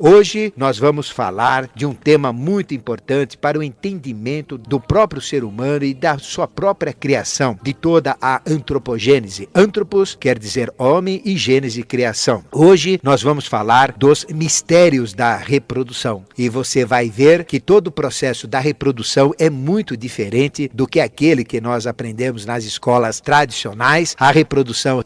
Hoje nós vamos falar de um tema muito importante para o entendimento do próprio ser humano e da sua própria criação, de toda a antropogênese. Antropos quer dizer homem e gênese, criação. Hoje nós vamos falar dos mistérios da reprodução e você vai ver que todo o processo da reprodução é muito diferente do que aquele que nós aprendemos nas escolas tradicionais. A reprodução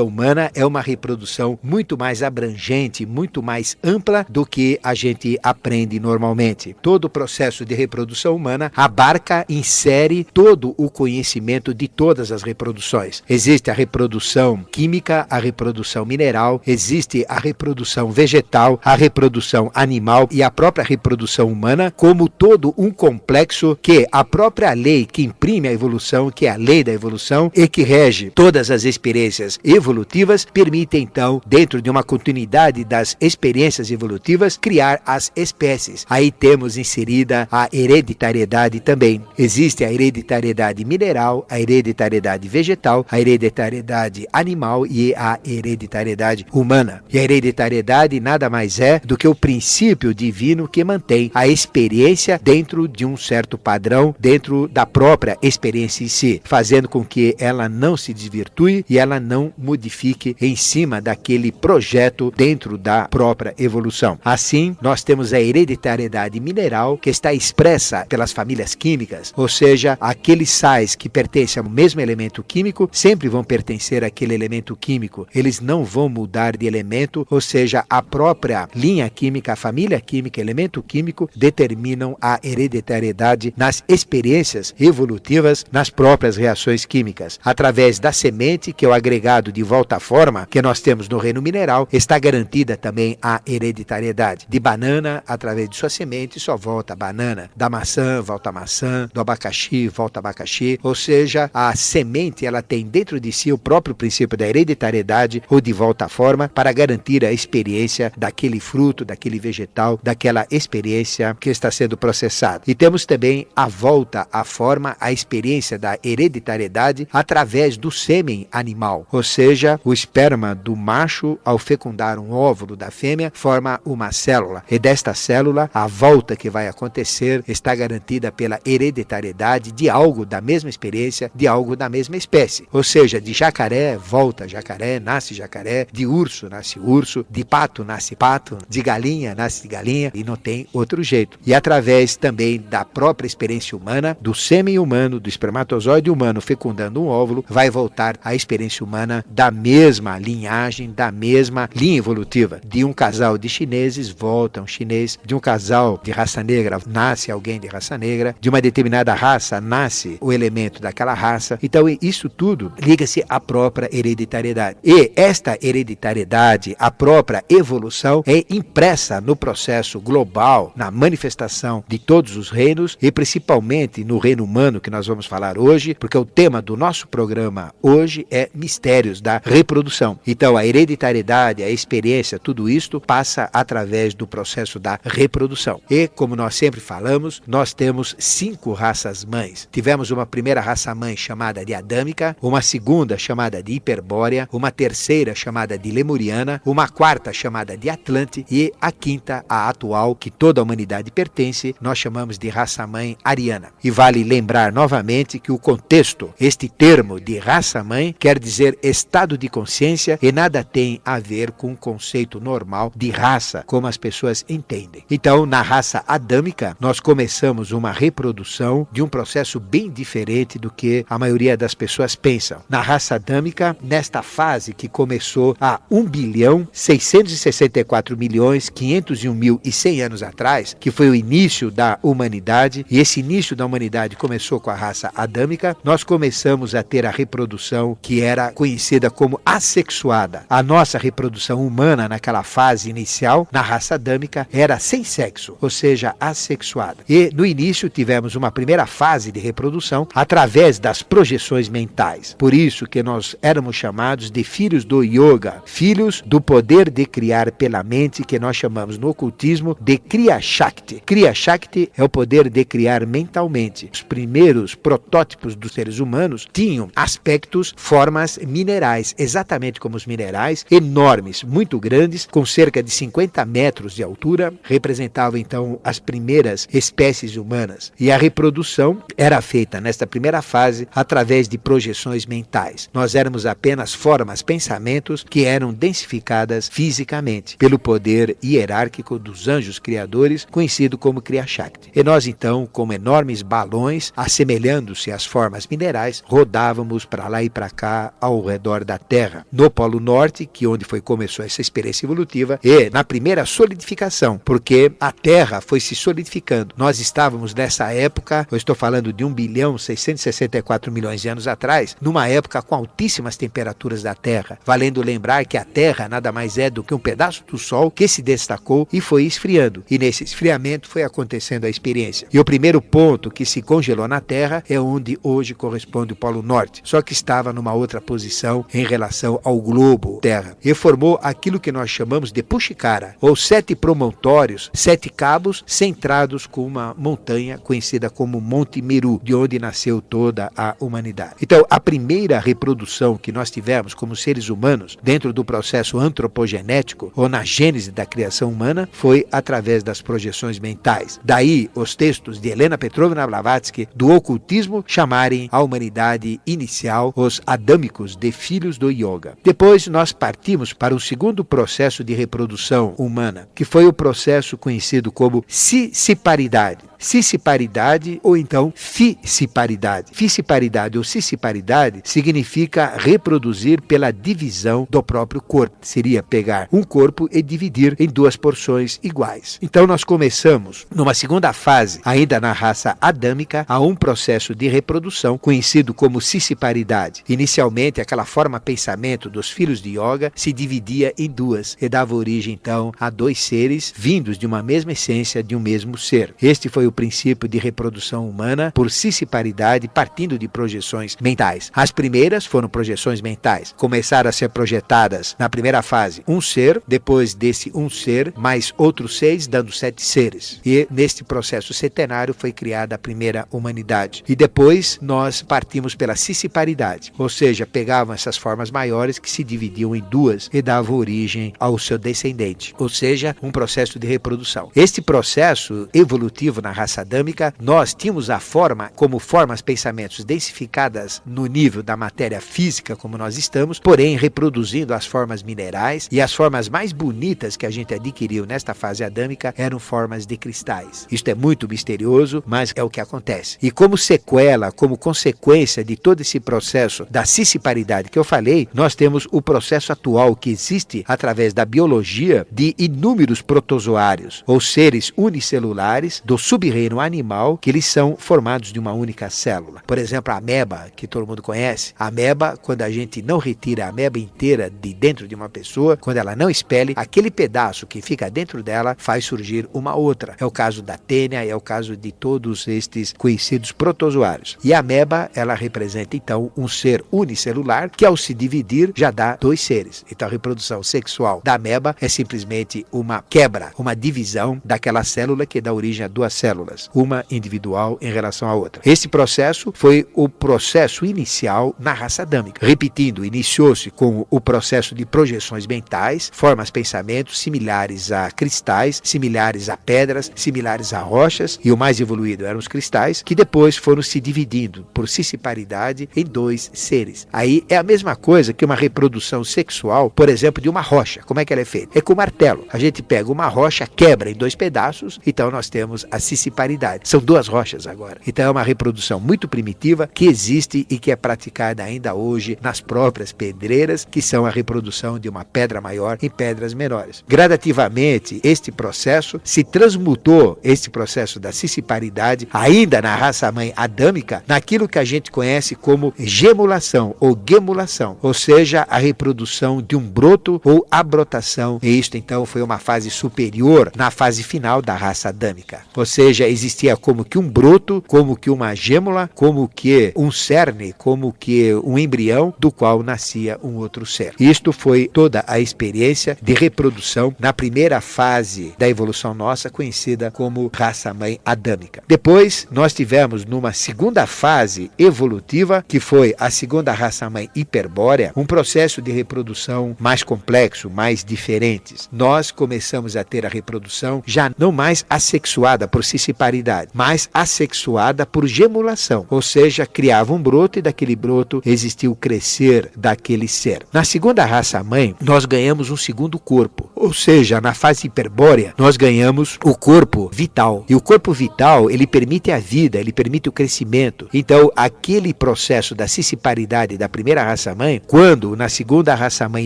humana é uma reprodução muito mais abrangente, muito mais ampla do que a gente aprende normalmente. Todo o processo de reprodução humana abarca, insere todo o conhecimento de todas as reproduções. Existe a reprodução química, a reprodução mineral, existe a reprodução vegetal, a reprodução animal e a própria reprodução humana como todo um complexo que a própria lei que imprime a evolução, que é a lei da evolução e que rege todas as experiências evolutivas, permite então, dentro de uma continuidade das experiências evolutivas, criar as espécies. Aí temos inserida a hereditariedade também. Existe a hereditariedade mineral, a hereditariedade vegetal, a hereditariedade animal e a hereditariedade humana. E a hereditariedade nada mais é do que o princípio divino que mantém a experiência dentro de um certo padrão, dentro da própria experiência em si, fazendo com que ela não se desvirtue e ela não modifique em cima daquele projeto dentro da própria evolução. Assim, nós temos a hereditariedade mineral que está expressa pelas famílias químicas, ou seja, aqueles sais que pertencem ao mesmo elemento químico sempre vão pertencer àquele elemento químico. Eles não vão mudar de elemento, ou seja, a própria linha química, a família química, elemento químico determinam a hereditariedade nas experiências evolutivas, nas próprias reações químicas. Através da semente, que é o agregado de volta à forma que nós temos no reino mineral, está garantida também a hereditariedade. De banana, através de sua semente, só volta a banana. Da maçã, volta a maçã. Do abacaxi, volta abacaxi. Ou seja, a semente, ela tem dentro de si o próprio princípio da hereditariedade ou de volta à forma para garantir a experiência daquele fruto, daquele vegetal, daquela experiência que está sendo processada. E temos também a volta à forma, a experiência da hereditariedade através do sêmen animal. Ou seja, o esperma do macho, ao fecundar um óvulo da fêmea, forma uma célula. E desta célula, a volta que vai acontecer está garantida pela hereditariedade de algo da mesma experiência, de algo da mesma espécie. Ou seja, de jacaré, volta jacaré, nasce jacaré, de urso, nasce urso, de pato, nasce pato, de galinha, nasce galinha, e não tem outro jeito. E através também da própria experiência humana, do sêmen humano, do espermatozoide humano fecundando um óvulo, vai voltar a experiência humana da mesma linhagem, da mesma linha evolutiva. De um casal de chineses, volta um chinês. De um casal de raça negra, nasce alguém de raça negra. De uma determinada raça, nasce o elemento daquela raça. Então, isso tudo liga-se à própria hereditariedade. E esta hereditariedade, a própria evolução, é impressa no processo global, na manifestação de todos os reinos e principalmente no reino humano que nós vamos falar hoje, porque o tema do nosso programa hoje é mistérios da reprodução. Então, a hereditariedade, a experiência, tudo isto passa através do processo da reprodução. E, como nós sempre falamos, nós temos 5 raças mães. Tivemos uma primeira raça mãe chamada de adâmica, uma segunda chamada de hiperbórea, uma terceira chamada de lemuriana, uma quarta chamada de atlante e a quinta, a atual, que toda a humanidade pertence, nós chamamos de raça mãe ariana. E vale lembrar novamente que o contexto, este termo de raça mãe, quer dizer estado de consciência e nada tem a ver com o conceito normal de raça, como as pessoas entendem. Então, na raça adâmica, nós começamos uma reprodução de um processo bem diferente do que a maioria das pessoas pensam. Na raça adâmica, nesta fase que começou há 1.664.501.100 anos atrás, que foi o início da humanidade, e esse início da humanidade começou com a raça adâmica, nós começamos a ter a reprodução que era conhecida como assexuada. A nossa reprodução humana naquela fase inicial, na raça adâmica, era sem sexo, ou seja, assexuada. E no início tivemos uma primeira fase de reprodução através das projeções mentais. Por isso que nós éramos chamados de filhos do yoga, filhos do poder de criar pela mente, que nós chamamos no ocultismo de Kriya Shakti. Kriya Shakti é o poder de criar mentalmente. Os primeiros protótipos dos seres humanos tinham aspectos, formas minerais, exatamente como os minerais, enormes, muito grandes, com cerca de 50 metros de altura, representava então as primeiras espécies humanas. E a reprodução era feita nesta primeira fase através de projeções mentais. Nós éramos apenas formas, pensamentos que eram densificadas fisicamente pelo poder hierárquico dos anjos criadores, conhecido como Kriya Shakti. E nós então, como enormes balões, assemelhando-se às formas minerais, rodávamos para lá e para cá ao redor da Terra. No Polo Norte, que onde começou essa experiência evolutiva, e na primeira solidificação, porque a Terra foi se solidificando. Nós estávamos nessa época, eu estou falando de 1.664 bilhões de anos atrás, numa época com altíssimas temperaturas da Terra, valendo lembrar que a Terra nada mais é do que um pedaço do Sol que se destacou e foi esfriando. E nesse esfriamento foi acontecendo a experiência. E o primeiro ponto que se congelou na Terra é onde hoje corresponde o Polo Norte, só que estava numa outra posição em relação ao globo Terra. E formou aquilo que nós chamamos de Pushkara, ou 7 promontórios, 7 cabos centrados com uma montanha conhecida como Monte Meru, de onde nasceu toda a humanidade. Então, a primeira reprodução que nós tivemos como seres humanos dentro do processo antropogenético, ou na gênese da criação humana, foi através das projeções mentais. Daí, os textos de Helena Petrovna Blavatsky do ocultismo chamarem a humanidade inicial, os adâmicos, de filhos do yoga. Depois, nós partimos para o segundo processo de reprodução humana, que foi o processo conhecido como cissiparidade. Cissiparidade ou então fissiparidade. Fissiparidade ou cissiparidade significa reproduzir pela divisão do próprio corpo. Seria pegar um corpo e dividir em 2 porções iguais. Então nós começamos numa segunda fase, ainda na raça adâmica, a um processo de reprodução conhecido como cissiparidade. Inicialmente, aquela forma pensamento dos filhos de yoga se dividia em 2 e dava origem então a 2 seres vindos de uma mesma essência, de um mesmo ser. Este foi o princípio de reprodução humana por cissiparidade, partindo de projeções mentais. As primeiras foram projeções mentais. Começaram a ser projetadas na primeira fase um ser, depois desse um ser, mais outros 6, dando 7 seres. E neste processo centenário foi criada a primeira humanidade. E depois nós partimos pela cissiparidade, ou seja, pegavam essas formas maiores que se dividiam em 2 e davam origem ao seu descendente, ou seja, um processo de reprodução. Este processo evolutivo na raça adâmica, nós tínhamos a forma como formas, pensamentos densificadas no nível da matéria física como nós estamos, porém reproduzindo as formas minerais, e as formas mais bonitas que a gente adquiriu nesta fase adâmica eram formas de cristais. Isto é muito misterioso, mas é o que acontece. E como sequela, como consequência de todo esse processo da cissiparidade que eu falei, nós temos o processo atual que existe através da biologia de inúmeros protozoários, ou seres unicelulares do sub-reino animal, que eles são formados de uma única célula. Por exemplo, a ameba, que todo mundo conhece. A ameba, quando a gente não retira a ameba inteira de dentro de uma pessoa, quando ela não expele, aquele pedaço que fica dentro dela faz surgir uma outra. É o caso da tênia, é o caso de todos estes conhecidos protozoários. E a ameba, ela representa então um ser unicelular que, ao se dividir, já dá 2 seres. Então a reprodução sexual da ameba é simplesmente uma quebra, uma divisão daquela célula que dá origem a 2 células, uma individual em relação à outra. Esse processo foi o processo inicial na raça adâmica. Repetindo, iniciou-se com o processo de projeções mentais, formas, pensamentos similares a cristais, similares a pedras, similares a rochas, e o mais evoluído eram os cristais, que depois foram se dividindo por cissiparidade em 2 seres. Aí é a mesma coisa que uma reprodução sexual, por exemplo, de uma rocha. Como é que ela é feita? É com martelo. A gente pega uma rocha, quebra em 2 pedaços, então nós temos a cissiparidade. São 2 rochas agora. Então é uma reprodução muito primitiva que existe e que é praticada ainda hoje nas próprias pedreiras, que são a reprodução de uma pedra maior em pedras menores. Gradativamente, este processo se transmutou, este processo da cissiparidade, ainda na raça-mãe adâmica, naquilo que a gente conhece como gemulação ou gemulação, ou seja, a reprodução de um broto ou abrotação. E isto então foi uma fase superior na fase final da raça adâmica. Ou seja, seja, existia como que um broto, como que uma gêmula, como que um cerne, como que um embrião, do qual nascia um outro ser. Isto foi toda a experiência de reprodução na primeira fase da evolução nossa, conhecida como raça-mãe adâmica. Depois, nós tivemos numa segunda fase evolutiva, que foi a segunda raça-mãe hiperbórea, um processo de reprodução mais complexo, mais diferentes. Nós começamos a ter a reprodução já não mais assexuada por cisparidade, mas assexuada por gemulação, ou seja, criava um broto e daquele broto existia o crescer daquele ser. Na segunda raça-mãe, nós ganhamos um segundo corpo, ou seja, na fase hiperbórea, nós ganhamos o corpo vital. E o corpo vital, ele permite a vida, ele permite o crescimento. Então, aquele processo da cisparidade da primeira raça-mãe, quando na segunda raça-mãe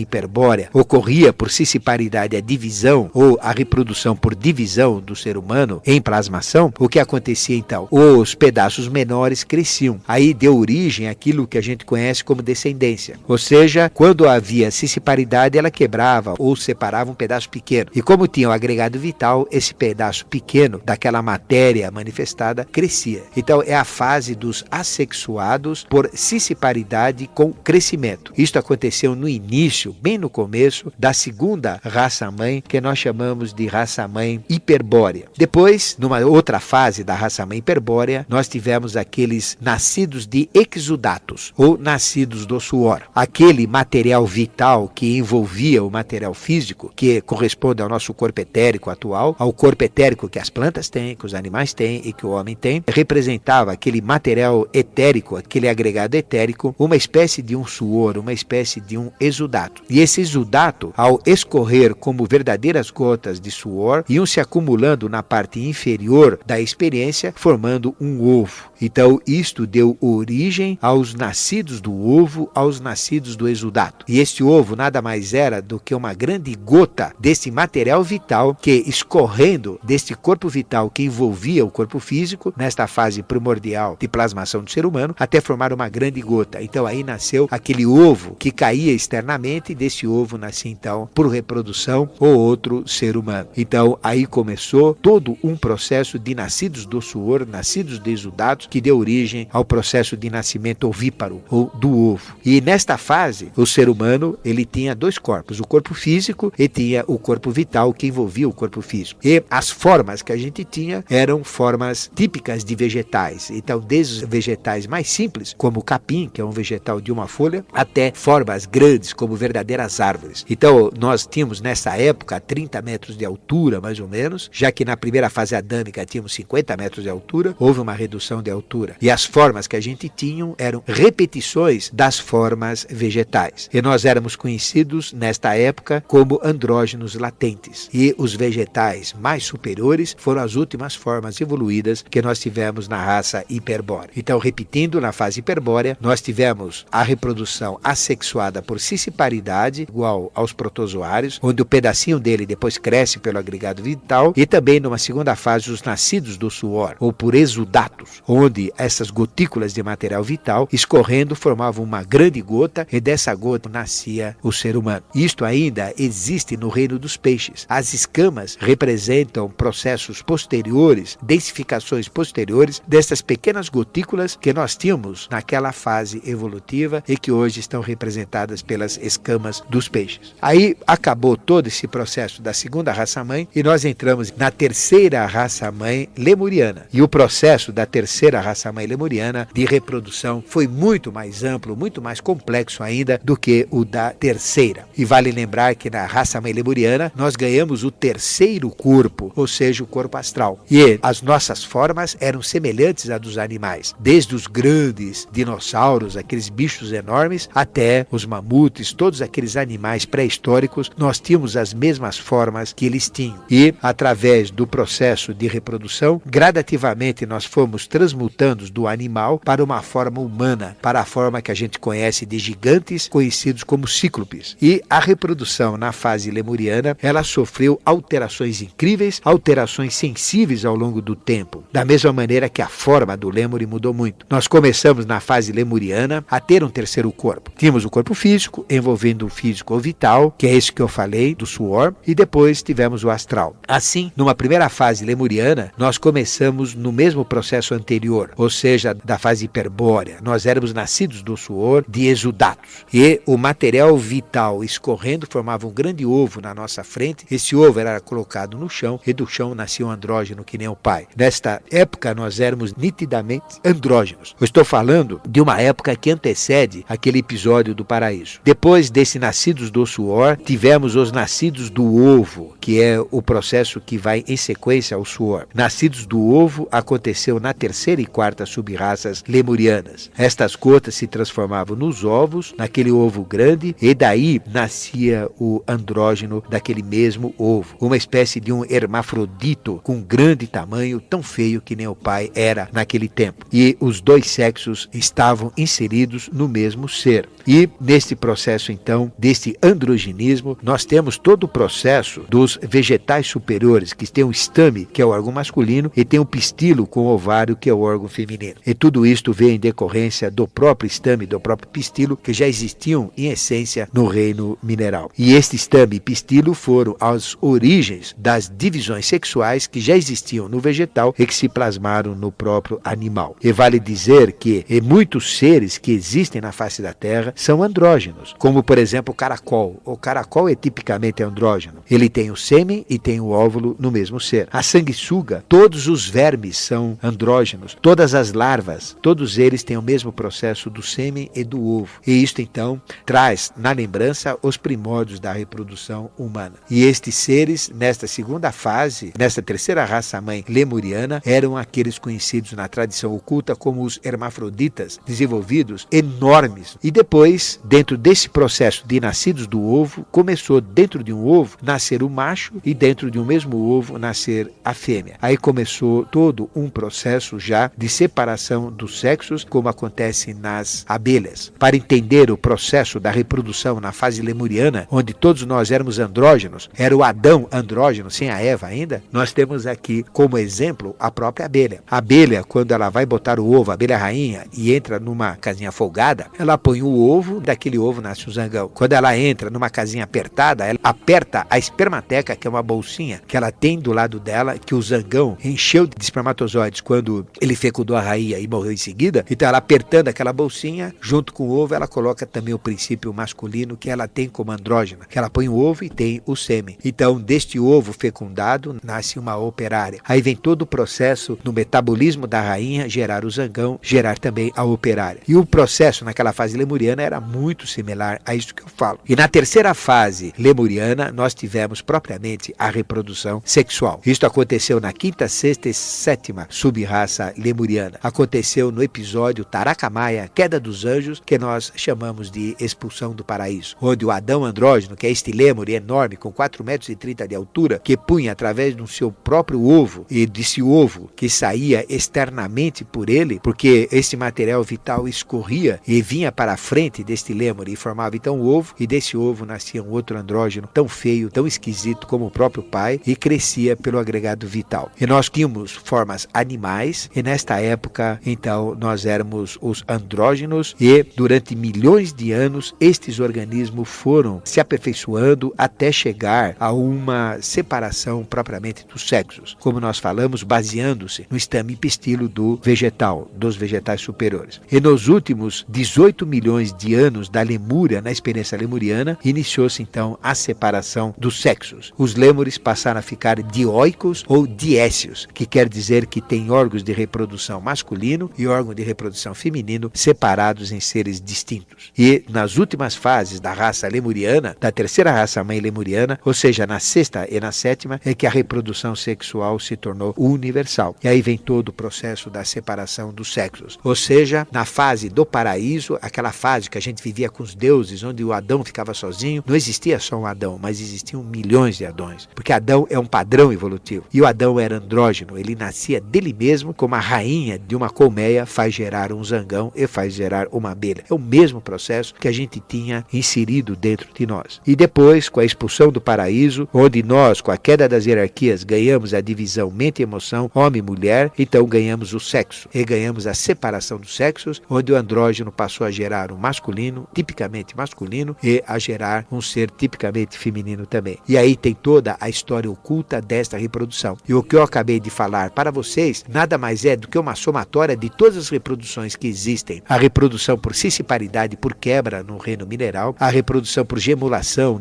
hiperbórea ocorria por cisparidade a divisão ou a reprodução por divisão do ser humano em plasmação, o que acontecia então? Os pedaços menores cresciam. Aí deu origem àquilo que a gente conhece como descendência. Ou seja, quando havia cisparidade, ela quebrava ou separava um pedaço pequeno. E como tinha o agregado vital, esse pedaço pequeno daquela matéria manifestada crescia. Então é a fase dos assexuados por cisparidade com crescimento. Isto aconteceu no início, bem no começo da segunda raça-mãe, que nós chamamos de raça-mãe hiperbórea. Depois, numa outra fase da raça-mãe hiperbórea, nós tivemos aqueles nascidos de exudatos, ou nascidos do suor. Aquele material vital que envolvia o material físico, que corresponde ao nosso corpo etérico atual, ao corpo etérico que as plantas têm, que os animais têm e que o homem tem, representava aquele material etérico, aquele agregado etérico, uma espécie de um suor, uma espécie de um exudato. E esse exudato, ao escorrer como verdadeiras gotas de suor, iam se acumulando na parte inferior da experiência, formando um ovo. Então, isto deu origem aos nascidos do ovo, aos nascidos do exudato. E este ovo nada mais era do que uma grande gota desse material vital que, escorrendo deste corpo vital que envolvia o corpo físico, nesta fase primordial de plasmação do ser humano, até formar uma grande gota. Então, aí nasceu aquele ovo que caía externamente, e desse ovo nascia, então, por reprodução, o outro ser humano. Então, aí começou todo um processo de nascidos do suor, nascidos de exudatos, que deu origem ao processo de nascimento ovíparo, ou do ovo. E nesta fase, o ser humano, ele tinha dois corpos, o corpo físico e tinha o corpo vital que envolvia o corpo físico. E as formas que a gente tinha eram formas típicas de vegetais. Então, desde os vegetais mais simples, como o capim, que é um vegetal de uma folha, até formas grandes, como verdadeiras árvores. Então, nós tínhamos nessa época 30 metros de altura, mais ou menos, já que na primeira fase adâmica tínhamos 50 metros de altura, houve uma redução de altura. E as formas que a gente tinha eram repetições das formas vegetais. E nós éramos conhecidos nesta época como andrógenos latentes. E os vegetais mais superiores foram as últimas formas evoluídas que nós tivemos na raça hiperbórea. Então, repetindo, na fase hiperbórea, nós tivemos a reprodução assexuada por cisparidade, igual aos protozoários, onde o pedacinho dele depois cresce pelo agregado vital, e também numa segunda fase os nascidos do suor, ou por exudatos, onde essas gotículas de material vital escorrendo formavam uma grande gota, e dessa gota nascia o ser humano. Isto ainda existe no reino dos peixes. As escamas representam processos posteriores, densificações posteriores dessas pequenas gotículas que nós tínhamos naquela fase evolutiva e que hoje estão representadas pelas escamas dos peixes. Aí acabou todo esse processo da segunda raça-mãe e nós entramos na terceira raça-mãe lemuriana. E o processo da terceira raça-mãe lemuriana de reprodução foi muito mais amplo, muito mais complexo ainda do que o da terceira. E vale lembrar que na raça-mãe lemuriana nós ganhamos o terceiro corpo, ou seja, o corpo astral. E as nossas formas eram semelhantes à dos animais, desde os grandes dinossauros, aqueles bichos enormes, até os mamutes, todos aqueles animais pré-históricos, nós tínhamos as mesmas formas que eles tinham. E, através do processo de reprodução, gradativamente nós fomos transmutando do animal para uma forma humana, para a forma que a gente conhece de gigantes, conhecidos como cíclopes. E a reprodução na fase lemuriana, ela sofreu alterações incríveis, alterações sensíveis ao longo do tempo, da mesma maneira que a forma do lêmure mudou muito. Nós começamos na fase lemuriana a ter um terceiro corpo. Tínhamos o corpo físico, envolvendo o físico vital, que é esse que eu falei, do suor, e depois tivemos o astral. Assim, numa primeira fase lemuriana, lemuriana, nós começamos no mesmo processo anterior, ou seja, da fase hiperbórea. Nós éramos nascidos do suor de exudatos. E o material vital escorrendo formava um grande ovo na nossa frente. Esse ovo era colocado no chão e do chão nascia um andrógeno que nem o pai. Nesta época nós éramos nitidamente andrógenos. Eu estou falando de uma época que antecede aquele episódio do paraíso. Depois desse nascidos do suor, tivemos os nascidos do ovo, que é o processo que vai em sequência ao suor. Nascidos do ovo aconteceu na terceira e quarta subraças lemurianas. Estas gotas se transformavam nos ovos, naquele ovo grande, e daí nascia o andrógeno daquele mesmo ovo. Uma espécie de um hermafrodito com grande tamanho, tão feio que nem o pai era naquele tempo. E os dois sexos estavam inseridos no mesmo ser. E neste processo, então, deste androgenismo, nós temos todo o processo dos vegetais superiores, que tem o estame, que é o órgão masculino, e tem o pistilo com o ovário, que é o órgão feminino. E tudo isto veio em decorrência do próprio estame, do próprio pistilo, que já existiam em essência no reino mineral. E este estame e pistilo foram as origens das divisões sexuais que já existiam no vegetal e que se plasmaram no próprio animal. E vale dizer que muitos seres que existem na face da Terra são andrógenos, como por exemplo o caracol. O caracol é tipicamente andrógeno. Ele tem o sêmen e tem o óvulo no mesmo ser. A sanguessuga, todos os vermes são andrógenos, todas as larvas, todos eles têm o mesmo processo do sêmen e do ovo. E isto então traz na lembrança os primórdios da reprodução humana. E estes seres, nesta segunda fase, nesta terceira raça-mãe lemuriana, eram aqueles conhecidos na tradição oculta como os hermafroditas, desenvolvidos enormes. E depois, dentro desse processo de nascidos do ovo, começou dentro de um ovo nascer o macho e dentro de um mesmo ovo nascer a fêmea. Aí começou todo um processo já de separação dos sexos, como acontece nas abelhas. Para entender o processo da reprodução na fase lemuriana, onde todos nós éramos andrógenos, era o Adão andrógeno, sem a Eva ainda, nós temos aqui como exemplo a própria abelha. A abelha, quando ela vai botar o ovo, a abelha rainha, e entra numa casinha folgada, ela põe o ovo, daquele ovo nasce um zangão. Quando ela entra numa casinha apertada, ela aperta a espermateca, que é uma bolsinha que ela tem do lado dela, que o zangão encheu de espermatozoides quando ele fecundou a rainha e morreu em seguida. Então ela apertando aquela bolsinha, junto com o ovo, ela coloca também o princípio masculino que ela tem como andrógena, que ela põe o ovo e tem o sêmen. Então deste ovo fecundado nasce uma operária. Aí vem todo o processo no metabolismo da rainha, gerar o zangão, gerar também a operária. E o processo naquela fase lemuriana era muito similar a isso que eu falo. E na terceira fase lemuriana, nós tivemos propriamente a reprodução sexual. Isto aconteceu na quinta, sexta e sétima subraça lemuriana. Aconteceu no episódio Taracamaia, Queda dos Anjos, que nós chamamos de expulsão do paraíso, onde o Adão andrógeno, que é este lêmure enorme, com 4,30 metros de altura, que punha através do seu próprio ovo, e desse ovo que saía externamente por ele, porque esse material vital escorria e vinha para a frente deste lêmure e formava então o ovo, e desse ovo nascia um outro andrógeno tão feio, tão esquisito como o próprio pai, e crescia pelo agregado vital. E nós tínhamos formas animais, e nesta época então nós éramos os andrógenos, e durante milhões de anos estes organismos foram se aperfeiçoando até chegar a uma separação propriamente dos sexos, como nós falamos, baseando-se no estame pistilo do vegetal, dos vegetais superiores. E nos últimos 18 milhões de anos da Lemúria, na experiência lemuriana, iniciou-se então a separação dos sexos. Os lêmures passaram a ficar dioicos ou diécios, que quer dizer que tem órgãos de reprodução masculino e órgão de reprodução feminino separados em seres distintos. E nas últimas fases da raça lemuriana, da terceira raça-mãe lemuriana, ou seja, na sexta e na sétima, é que a reprodução sexual se tornou universal. E aí vem todo o processo da separação dos sexos. Ou seja, na fase do paraíso, aquela fase que a gente vivia com os deuses, onde o Adão ficava sozinho, não existia só um Adão, mas existiam milhões de Adões, porque Adão é um padrão evolutivo. E o Adão era andrógeno, ele nascia dele mesmo, como a rainha de uma colmeia faz gerar um zangão e faz gerar uma abelha. É o mesmo processo que a gente tinha inserido dentro de nós. E depois, com a expulsão do paraíso, onde nós, com a queda das hierarquias, ganhamos a divisão mente e emoção, homem e mulher, então ganhamos o sexo. E ganhamos a separação dos sexos, onde o andrógeno passou a gerar um masculino, tipicamente masculino, e a gerar um ser tipicamente feminino também. E aí tem toda a história oculta desta reprodução. E o o que eu acabei de falar para vocês nada mais é do que uma somatória de todas as reproduções que existem. A reprodução por cisciparidade, por quebra no reino mineral, a reprodução por gemulação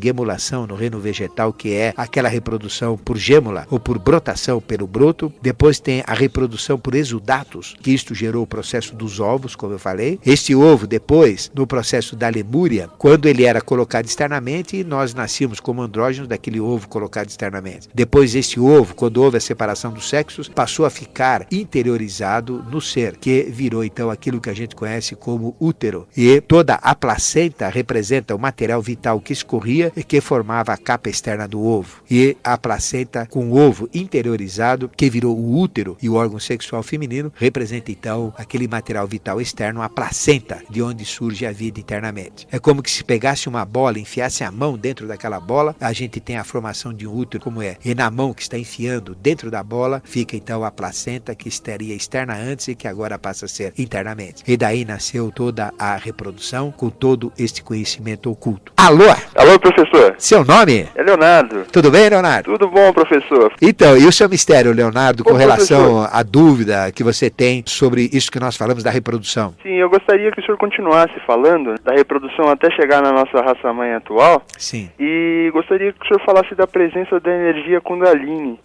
no reino vegetal, que é aquela reprodução por gêmula ou por brotação pelo broto. Depois tem a reprodução por exudatos, que isto gerou o processo dos ovos, como eu falei. Este ovo, depois, no processo da lemúria, quando ele era colocado externamente, nós nascíamos como andrógenos daquele ovo colocado externamente. Depois, este ovo, quando houve a separação dos sexos, passou a ficar interiorizado no ser, que virou então aquilo que a gente conhece como útero. E toda a placenta representa o material vital que escorria e que formava a capa externa do ovo. E a placenta com o ovo interiorizado, que virou o útero e o órgão sexual feminino, representa então aquele material vital externo, a placenta, de onde surge a vida internamente. É como que se pegasse uma bola, enfiasse a mão dentro daquela bola, a gente tem a formação de um útero, como é. E na mão que está enfiando dentro da bola, fica então a placenta, que estaria externa antes e que agora passa a ser internamente. E daí nasceu toda a reprodução com todo este conhecimento oculto. Alô? Alô, professor. Seu nome? É Leonardo. Tudo bem, Leonardo? Tudo bom, professor. Então, e o seu mistério, Leonardo, com relação professor, à dúvida que você tem sobre isso que nós falamos da reprodução? Sim, eu gostaria que o senhor continuasse falando da reprodução até chegar na nossa raça-mãe atual. Sim. E gostaria que o senhor falasse da presença da energia Kundalini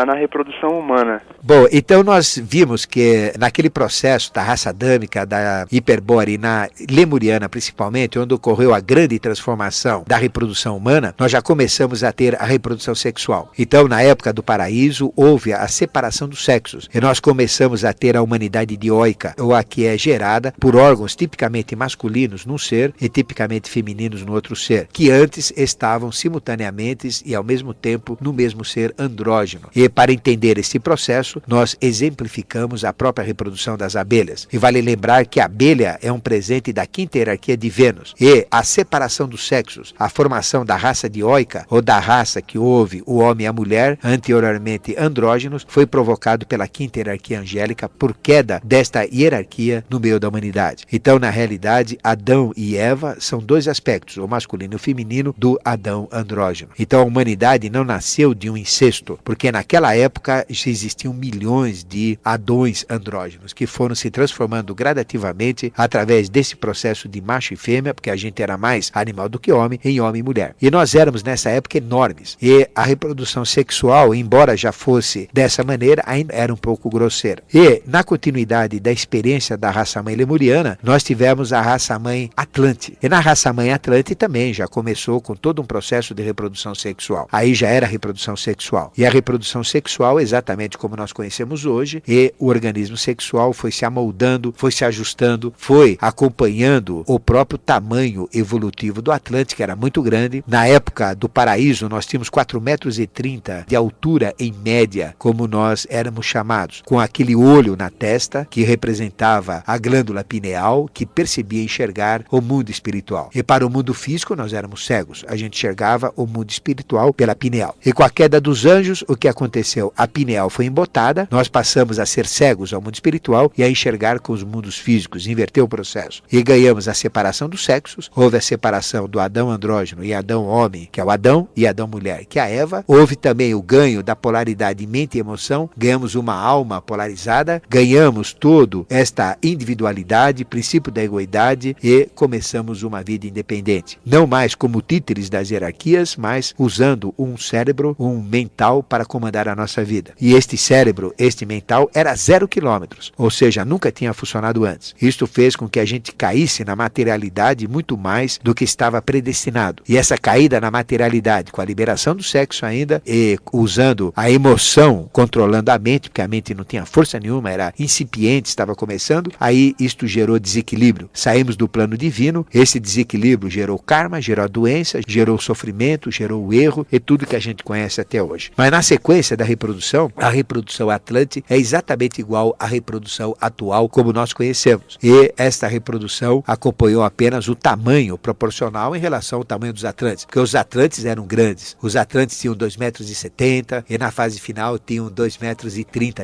na reprodução humana. Bom, então nós vimos que naquele processo da raça adâmica, da Hiperbórea, na lemuriana principalmente, onde ocorreu a grande transformação da reprodução humana, nós já começamos a ter a reprodução sexual. Então, na época do paraíso, houve a separação dos sexos. E nós começamos a ter a humanidade dioica, ou a que é gerada por órgãos tipicamente masculinos num ser e tipicamente femininos no outro ser, que antes estavam simultaneamente e ao mesmo tempo no mesmo ser andrógeno. E para entender esse processo, nós exemplificamos a própria reprodução das abelhas. E vale lembrar que a abelha é um presente da quinta hierarquia de Vênus. E a separação dos sexos, a formação da raça dioica, ou da raça que houve o homem e a mulher, anteriormente andrógenos, foi provocado pela quinta hierarquia angélica por queda desta hierarquia no meio da humanidade. Então, na realidade, Adão e Eva são dois aspectos, o masculino e o feminino, do Adão andrógeno. Então, a humanidade não nasceu de um incesto, porque naquela época existiam milhões de Adões andrógenos, que foram se transformando gradativamente através desse processo de macho e fêmea, porque a gente era mais animal do que homem, em homem e mulher. E nós éramos nessa época enormes. E a reprodução sexual, embora já fosse dessa maneira, ainda era um pouco grosseira. E na continuidade da experiência da raça-mãe lemuriana, nós tivemos a raça-mãe Atlante. E na raça-mãe Atlante também já começou com todo um processo de reprodução sexual. Aí já era reprodução sexual. E a reprodução sexual, exatamente como nós conhecemos hoje, e o organismo sexual foi se amoldando, foi se ajustando, foi acompanhando o próprio tamanho evolutivo do Atlante, que era muito grande. Na época do paraíso, nós tínhamos 4,30 metros de altura em média, como nós éramos chamados, com aquele olho na testa, que representava a glândula pineal, que percebia enxergar o mundo espiritual. E para o mundo físico, nós éramos cegos. A gente enxergava o mundo espiritual pela pineal. E com a queda dos anjos, o que aconteceu? A pineal foi embotada, nós passamos a ser cegos ao mundo espiritual e a enxergar com os mundos físicos, inverteu o processo. E ganhamos a separação dos sexos, houve a separação do Adão andrógeno e Adão homem, que é o Adão, e Adão mulher, que é a Eva. Houve também o ganho da polaridade mente e emoção, ganhamos uma alma polarizada, ganhamos toda esta individualidade, princípio da egoidade e começamos uma vida independente. Não mais como títeres das hierarquias, mas usando um cérebro, um mental para comandar a nossa vida. E este cérebro, este mental, era 0 quilômetros, ou seja, nunca tinha funcionado antes. Isto fez com que a gente caísse na materialidade muito mais do que estava predestinado. E essa caída na materialidade, com a liberação do sexo ainda, e usando a emoção, controlando a mente, porque a mente não tinha força nenhuma, era incipiente, estava começando, aí isto gerou desequilíbrio. Saímos do plano divino, esse desequilíbrio gerou karma, gerou doença, gerou sofrimento, gerou o erro e tudo que a gente conhece até hoje. Mas na sequência da reprodução, a reprodução Atlante é exatamente igual à reprodução atual como nós conhecemos. E esta reprodução acompanhou apenas o tamanho proporcional em relação ao tamanho dos Atlantes, porque os Atlantes eram grandes. Os Atlantes tinham 2,70 metros e na fase final tinham 2,30 metros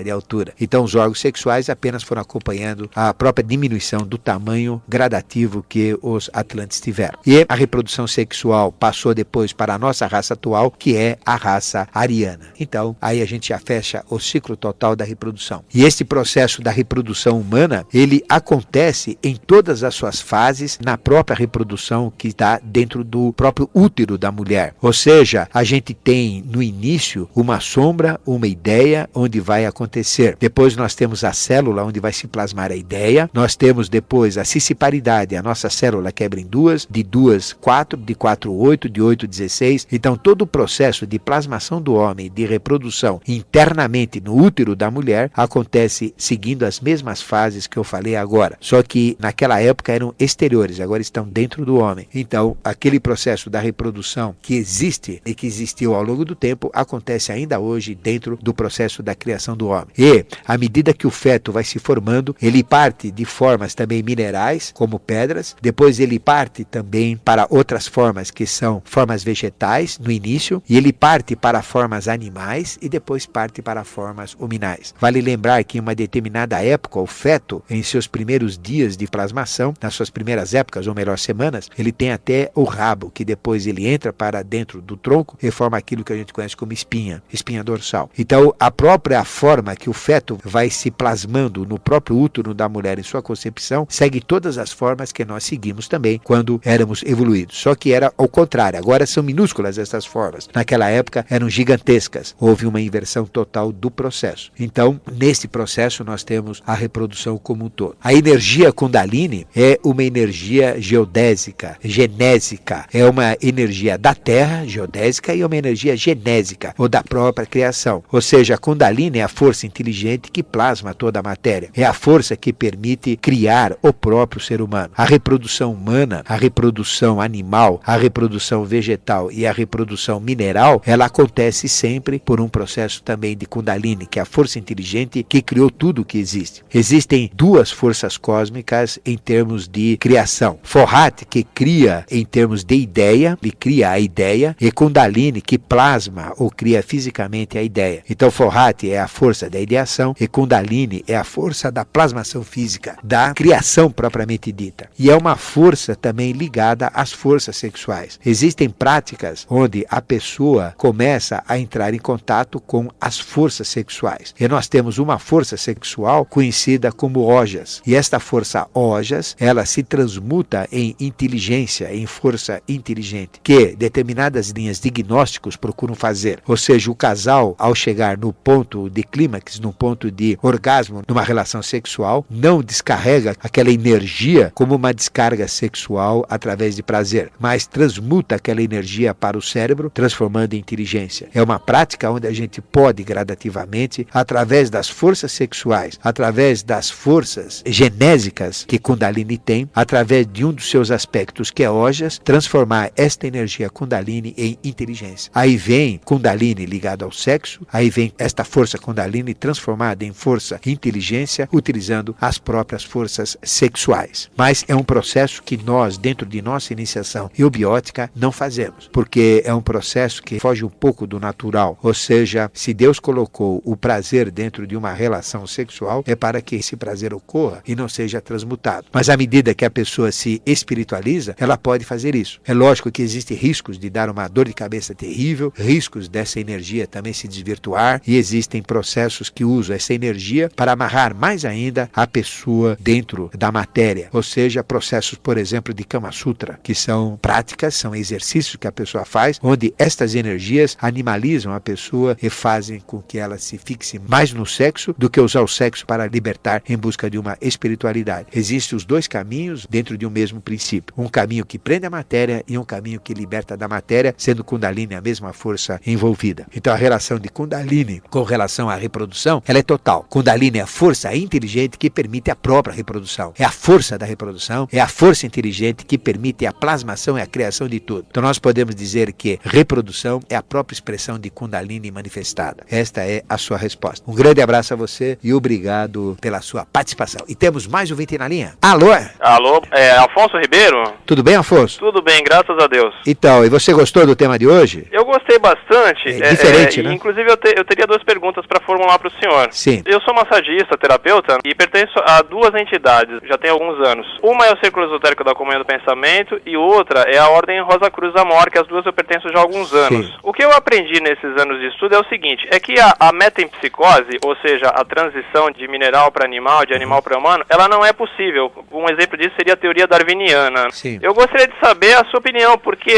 de altura. Então os órgãos sexuais apenas foram acompanhando a própria diminuição do tamanho gradativo que os Atlantes tiveram. E a reprodução sexual passou depois para a nossa raça atual, que é a raça ariana. Então, aí Aí a gente já fecha o ciclo total da reprodução. E esse processo da reprodução humana, ele acontece em todas as suas fases na própria reprodução que está dentro do próprio útero da mulher. Ou seja, a gente tem no início uma sombra, uma ideia onde vai acontecer. Depois nós temos a célula onde vai se plasmar a ideia. Nós temos depois a cisciparidade, a nossa célula quebra em duas, de 2, 4, de 4, 8, de 8, 16. Então todo o processo de plasmação do homem, de reprodução internamente no útero da mulher, acontece seguindo as mesmas fases que eu falei agora. Só que naquela época eram exteriores, agora estão dentro do homem. Então aquele processo da reprodução que existe e que existiu ao longo do tempo, acontece ainda hoje dentro do processo da criação do homem. E à medida que o feto vai se formando, ele parte de formas também minerais, como pedras, depois ele parte também para outras formas que são formas vegetais no início, e ele parte para formas animais e depois parte para formas hominais. Vale lembrar que em uma determinada época, o feto, em seus primeiros dias de plasmação, nas suas primeiras épocas, ou melhor, semanas, ele tem até o rabo, que depois ele entra para dentro do tronco e forma aquilo que a gente conhece como espinha dorsal. Então, a própria forma que o feto vai se plasmando no próprio útero da mulher em sua concepção, segue todas as formas que nós seguimos também quando éramos evoluídos. Só que era ao contrário, agora são minúsculas essas formas. Naquela época eram gigantescas. Houve uma inversão total do processo. Então, nesse processo nós temos a reprodução como um todo. A energia Kundalini é uma energia geodésica, genésica. É uma energia da Terra, geodésica, e uma energia genésica, ou da própria criação. Ou seja, a Kundalini é a força inteligente que plasma toda a matéria. É a força que permite criar o próprio ser humano. A reprodução humana, a reprodução animal, a reprodução vegetal e a reprodução mineral, ela acontece sempre por um processo também de Kundalini, que é a força inteligente que criou tudo o que existe. Existem duas forças cósmicas em termos de criação. Forhat, que cria em termos de ideia, ele cria a ideia, e Kundalini, que plasma ou cria fisicamente a ideia. Então Forhat é a força da ideação e Kundalini é a força da plasmação física, da criação propriamente dita. E é uma força também ligada às forças sexuais. Existem práticas onde a pessoa começa a entrar em contato com as forças sexuais. E nós temos uma força sexual conhecida como Ojas. E esta força Ojas, ela se transmuta em inteligência, em força inteligente, que determinadas linhas diagnósticos procuram fazer. Ou seja, o casal, ao chegar no ponto de clímax, no ponto de orgasmo, numa relação sexual, não descarrega aquela energia como uma descarga sexual através de prazer, mas transmuta aquela energia para o cérebro, transformando em inteligência. É uma prática onde a gente pode gradativamente, através das forças sexuais, através das forças genésicas que Kundalini tem, através de um dos seus aspectos que é Ojas, transformar esta energia Kundalini em inteligência. Aí vem Kundalini ligado ao sexo, aí vem esta força Kundalini transformada em força e inteligência, utilizando as próprias forças sexuais. Mas é um processo que nós, dentro de nossa iniciação eubiótica, não fazemos, porque é um processo que foge um pouco do natural. Ou seja, se Deus colocou o prazer dentro de uma relação sexual, é para que esse prazer ocorra e não seja transmutado. Mas à medida que a pessoa se espiritualiza, ela pode fazer isso. É lógico que existem riscos de dar uma dor de cabeça terrível, riscos dessa energia também se desvirtuar, e existem processos que usam essa energia para amarrar mais ainda a pessoa dentro da matéria. Ou seja, processos, por exemplo, de Kama Sutra, que são práticas, são exercícios que a pessoa faz, onde estas energias animalizam a pessoa e fazem com que ela se fixe mais no sexo do que usar o sexo para libertar em busca de uma espiritualidade. Existem os dois caminhos dentro de um mesmo princípio. Um caminho que prende a matéria e um caminho que liberta da matéria, sendo Kundalini a mesma força envolvida. Então a relação de Kundalini com relação à reprodução, ela é total. Kundalini é a força inteligente que permite a própria reprodução. É a força da reprodução, é a força inteligente que permite a plasmação e a criação de tudo. Então nós podemos dizer que reprodução é a própria expressão de Kundalini manifestada. Esta é a sua resposta. Um grande abraço a você e obrigado pela sua participação. E temos mais um ouvinte na linha. Alô? Alô, Afonso Ribeiro? Tudo bem, Afonso? Tudo bem, graças a Deus. Então, e você gostou do tema de hoje? Eu gostei bastante. Diferente, né? Inclusive, eu teria duas perguntas para formular para o senhor. Sim. Eu sou massagista, terapeuta, e pertenço a duas entidades, já tem alguns anos. Uma é o Círculo Esotérico da Comunhão do Pensamento e outra é a Ordem Rosa Cruz Amor, que as duas eu pertenço já há alguns anos. Sim. O que eu aprendi nesses anos de estudo é o seguinte, é que a metempsicose, ou seja, a transição de mineral para animal, de animal para humano, ela não é possível. Um exemplo disso seria a teoria darwiniana. Sim. Eu gostaria de saber a sua opinião, porque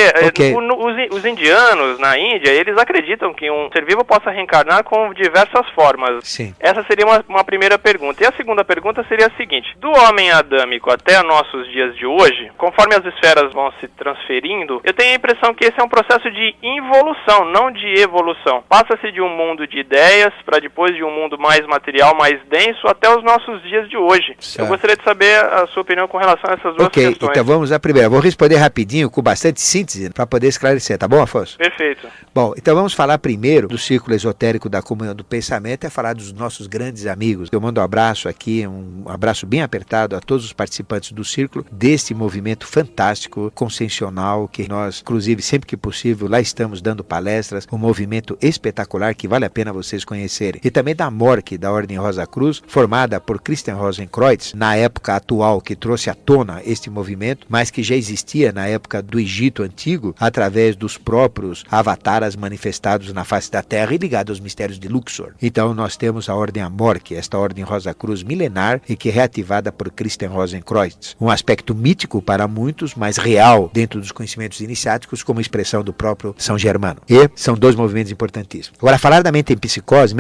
os indianos na Índia, eles acreditam que um ser vivo possa reencarnar com diversas formas. Sim. Essa seria uma primeira pergunta. E a segunda pergunta seria a seguinte, do homem adâmico até nossos dias de hoje, conforme as esferas vão se transferindo, eu tenho a impressão que esse é um processo de involução, não de evolução. Passa-se de um mundo de ideias para depois de um mundo mais material, mais denso, até os nossos dias de hoje. Certo. Eu gostaria de saber a sua opinião com relação a essas duas questões. Ok, então vamos à primeira. Vou responder rapidinho, com bastante síntese, para poder esclarecer, tá bom, Afonso? Perfeito. Bom, então vamos falar primeiro do Círculo Esotérico da Comunhão do Pensamento, é falar dos nossos grandes amigos. Eu mando um abraço aqui, um abraço bem apertado a todos os participantes do Círculo, deste movimento fantástico, consciencial, que nós, inclusive, sempre que possível, lá estamos dando palestras, um movimento espetacular que vale a pena vocês conhecerem. E também da MORC, da Ordem Rosa Cruz, formada por Christian Rosenkreuz, na época atual que trouxe à tona este movimento, mas que já existia na época do Egito Antigo, através dos próprios avataras manifestados na face da Terra e ligados aos mistérios de Luxor. Então nós temos a Ordem Amorque, esta Ordem Rosa Cruz milenar e que é reativada por Christian Rosenkreuz. Um aspecto mítico para muitos, mas real dentro dos conhecimentos iniciáticos, como expressão do próprio São Germano. E são dois movimentos importantíssimos. Agora, falar da metempsicose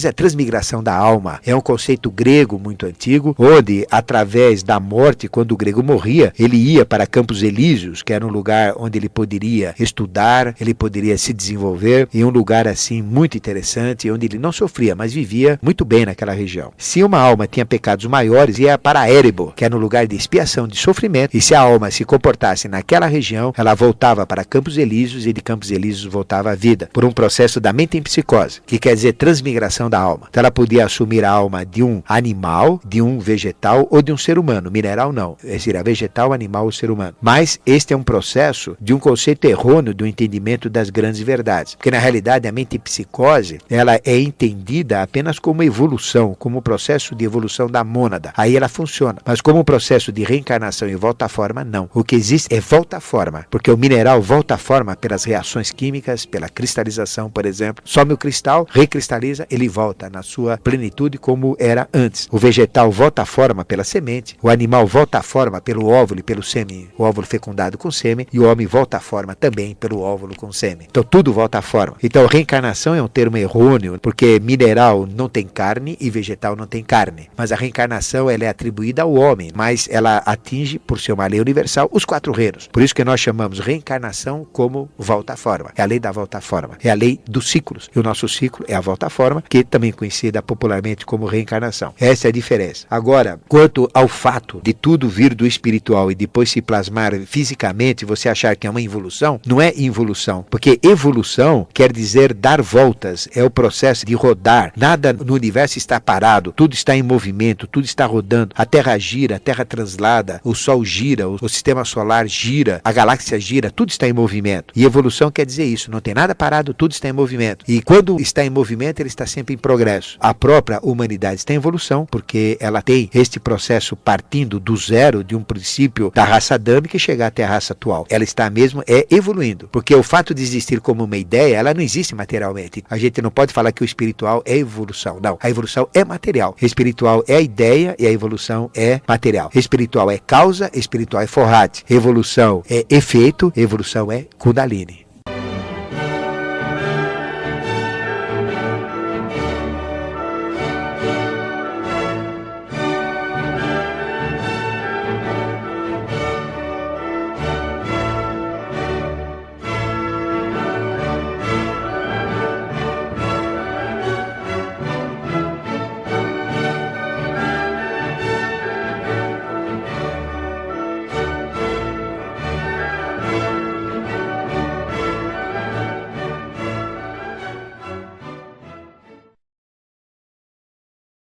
é a transmigração da alma. É um conceito grego muito antigo, onde, através da morte, quando o grego morria, ele ia para Campos Elíseos, que era um lugar onde ele poderia estudar, ele poderia se desenvolver, e um lugar assim muito interessante, onde ele não sofria, mas vivia muito bem naquela região. Se uma alma tinha pecados maiores, ia para Érebo, que era um lugar de expiação, de sofrimento, e se a alma se comportasse naquela região, ela voltava para Campos Elíseos, e de Campos Elíseos voltava à vida, por um processo da metempsicose, que quer dizer transmigração da alma. Então ela podia assumir a alma de um animal, de um vegetal ou de um ser humano, mineral não, é dizer, a vegetal, animal ou ser humano. Mas este é um processo de um conceito errôneo do entendimento das grandes verdades, porque na realidade a metempsicose, ela é entendida apenas como evolução, como processo de evolução da mônada, aí ela funciona, mas como um processo de reencarnação e volta à forma, não. O que existe é volta à forma, porque o mineral volta à forma pelas reações químicas, pela cristalização, por exemplo, some o cristal, recristaliza, ele volta na sua plenitude como era antes. O vegetal volta à forma pela semente, o animal volta à forma pelo óvulo e pelo sêmen, o óvulo fecundado com sêmen, e o homem volta à forma também pelo óvulo com sêmen. Então tudo volta à forma. Então reencarnação é um termo errôneo, porque mineral não tem carne e vegetal não tem carne. Mas a reencarnação ela é atribuída ao homem, mas ela atinge, por ser uma lei universal, os quatro reinos. Por isso que nós chamamos reencarnação como volta à forma. É a lei da volta à forma. É a lei dos ciclos. E o nosso ciclo é a volta à forma, que também é conhecida popularmente como reencarnação. Essa é a diferença. Agora, quanto ao fato de tudo vir do espiritual e depois se plasmar fisicamente, você achar que é uma involução, não é involução, porque evolução quer dizer dar voltas, é o processo de rodar. Nada no universo está parado, tudo está em movimento, tudo está rodando. A Terra gira, a Terra translada, o Sol gira, o sistema solar gira, a galáxia gira, tudo está em movimento. E evolução quer dizer isso, não tem nada parado, tudo está em movimento. E quando está em movimento, ele está sempre em progresso. A própria humanidade está em evolução, porque ela tem este processo partindo do zero, de um princípio da raça adâmica e chegar até a raça atual. Ela está mesmo evoluindo, porque o fato de existir como uma ideia, ela não existe materialmente. A gente não pode falar que o espiritual é evolução, não. A evolução é material. O espiritual é a ideia e a evolução é material. Espiritual é causa, espiritual é forrate. Evolução é efeito, evolução é Kundalini.